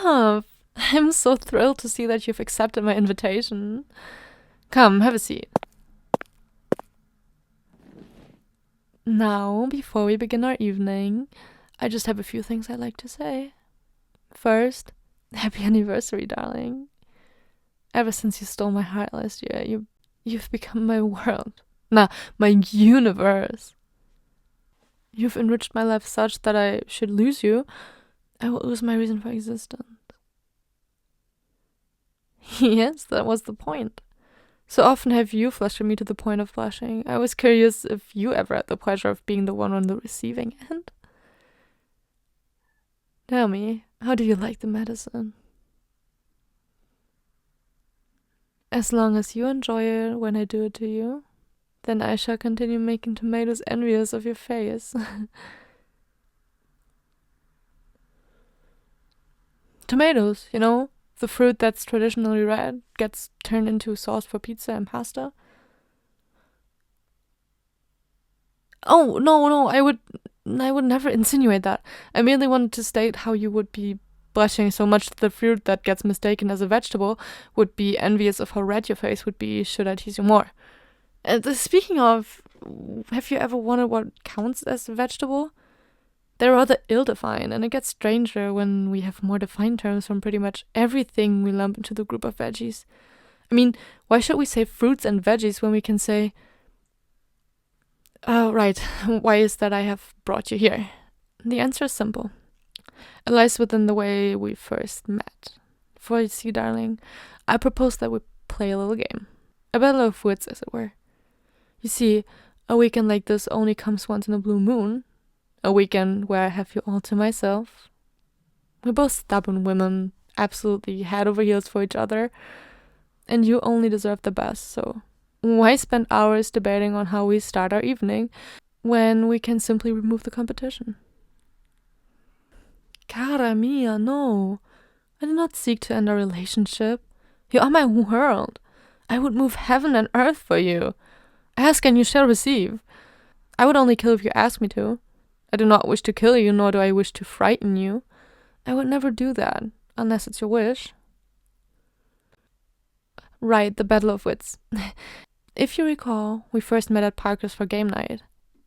enough. I'm so thrilled to see that you've accepted my invitation. Come, have a seat. Now, before we begin our evening, I just have a few things I'd like to say. First, happy anniversary, darling. Ever since you stole my heart last year, you've become my world. Nah, my universe. You've enriched my life such that I should lose you. I will lose my reason for existence. Yes, that was the point. So often have you flustered me to the point of blushing. I was curious if you ever had the pleasure of being the one on the receiving end. Tell me, how do you like the medicine? As long as you enjoy it when I do it to you, then I shall continue making tomatoes envious of your face. Tomatoes, you know, the fruit that's traditionally red gets turned into sauce for pizza and pasta. Oh, no, I would never insinuate that. I merely wanted to state how you would be blushing so much that the fruit that gets mistaken as a vegetable would be envious of how red your face would be should I tease you more. Speaking of, have you ever wondered what counts as a vegetable? They're rather ill-defined, and it gets stranger when we have more defined terms from pretty much everything we lump into the group of veggies. I mean, why should we say fruits and veggies when we can say... Oh, right. Why is that I have brought you here? The answer is simple. It lies within the way we first met. For you see, darling, I propose that we play a little game. A battle of wits, as it were. You see, a weekend like this only comes once in a blue moon. A weekend where I have you all to myself. We're both stubborn women, absolutely head over heels for each other. And you only deserve the best, so why spend hours debating on how we start our evening when we can simply remove the competition? Cara mia, no. I do not seek to end our relationship. You are my world. I would move heaven and earth for you. Ask and you shall receive. I would only kill if you ask me to. I do not wish to kill you, nor do I wish to frighten you. I would never do that, unless it's your wish. Right, the battle of wits. If you recall, we first met at Parker's for game night.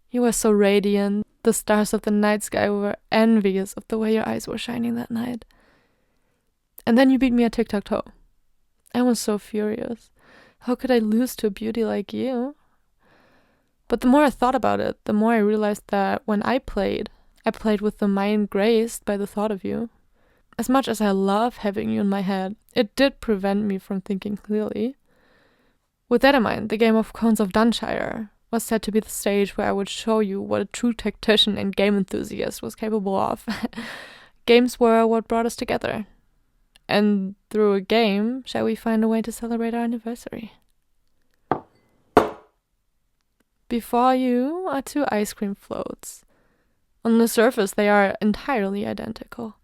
You were so radiant, the stars of the night sky were envious of the way your eyes were shining that night. And then you beat me at tic-tac-toe. I was so furious. How could I lose to a beauty like you? But the more I thought about it, the more I realized that when I played with the mind graced by the thought of you. As much as I love having you in my head, it did prevent me from thinking clearly. With that in mind, the game of Cones of Dunshire was said to be the stage where I would show you what a true tactician and game enthusiast was capable of. Games were what brought us together. And through a game, shall we find a way to celebrate our anniversary? Before you are 2 ice cream floats. On the surface, they are entirely identical.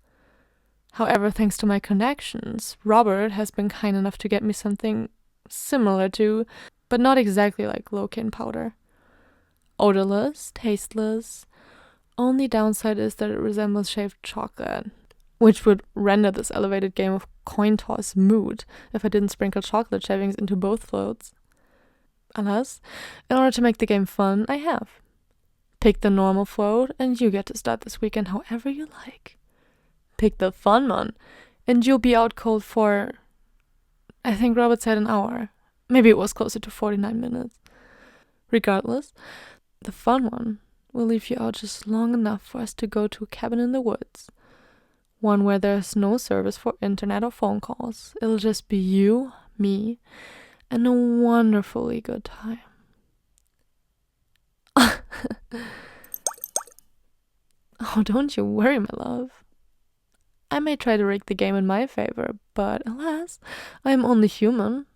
However, thanks to my connections, Robert has been kind enough to get me something similar to, but not exactly like Locaine powder. Odorless, tasteless. Only downside is that it resembles shaved chocolate, which would render this elevated game of coin toss moot if I didn't sprinkle chocolate shavings into both floats. Alas, in order to make the game fun, I have. Pick the normal float, and you get to start this weekend however you like. Pick the fun one, and you'll be out cold for, I think Robert said an hour. Maybe it was closer to 49 minutes. Regardless, the fun one will leave you out just long enough for us to go to a cabin in the woods. One where there's no service for internet or phone calls. It'll just be you, me, and a wonderfully good time. Oh, don't you worry, my love. I may try to rig the game in my favor, but alas, I am only human.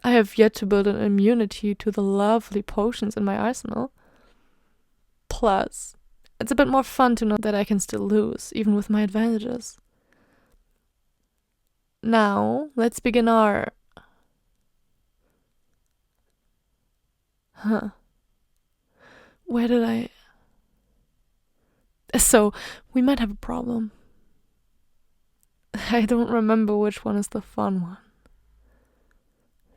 I have yet to build an immunity to the lovely potions in my arsenal. Plus, it's a bit more fun to know that I can still lose, even with my advantages. Now, let's begin our... Where did I... So, we might have a problem. I don't remember which one is the fun one.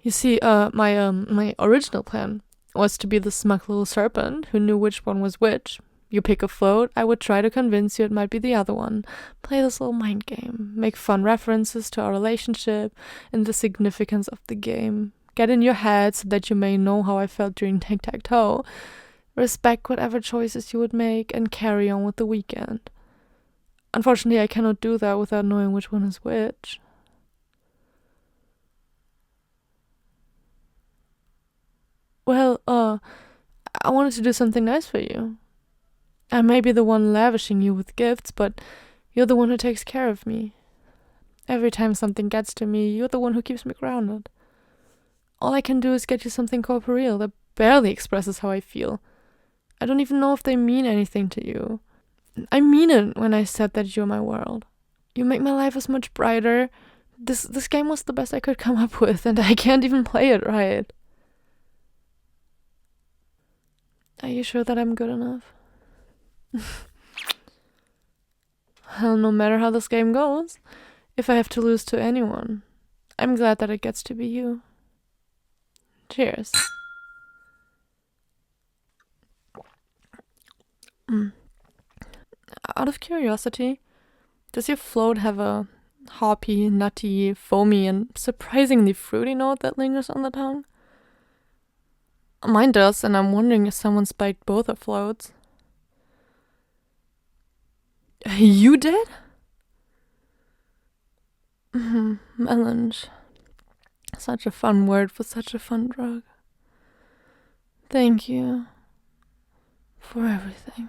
You see, my original plan was to be the smug little serpent who knew which one was which. You pick a float, I would try to convince you it might be the other one. Play this little mind game. Make fun references to our relationship and the significance of the game. Get in your head so that you may know how I felt during tic-tac-toe. Respect whatever choices you would make and carry on with the weekend. Unfortunately, I cannot do that without knowing which one is which. Well, I wanted to do something nice for you. I may be the one lavishing you with gifts, but you're the one who takes care of me. Every time something gets to me, you're the one who keeps me grounded. All I can do is get you something corporeal that barely expresses how I feel. I don't even know if they mean anything to you. I mean it when I said that you're my world. You make my life as much brighter. This game was the best I could come up with, and I can't even play it right. Are you sure that I'm good enough? Well, no matter how this game goes, if I have to lose to anyone, I'm glad that it gets to be you. Cheers. Out of curiosity, does your float have a hoppy, nutty, foamy, and surprisingly fruity note that lingers on the tongue? Mine does, and I'm wondering if someone spiked both our floats. You did? Melange. Such a fun word for such a fun drug. Thank you for everything.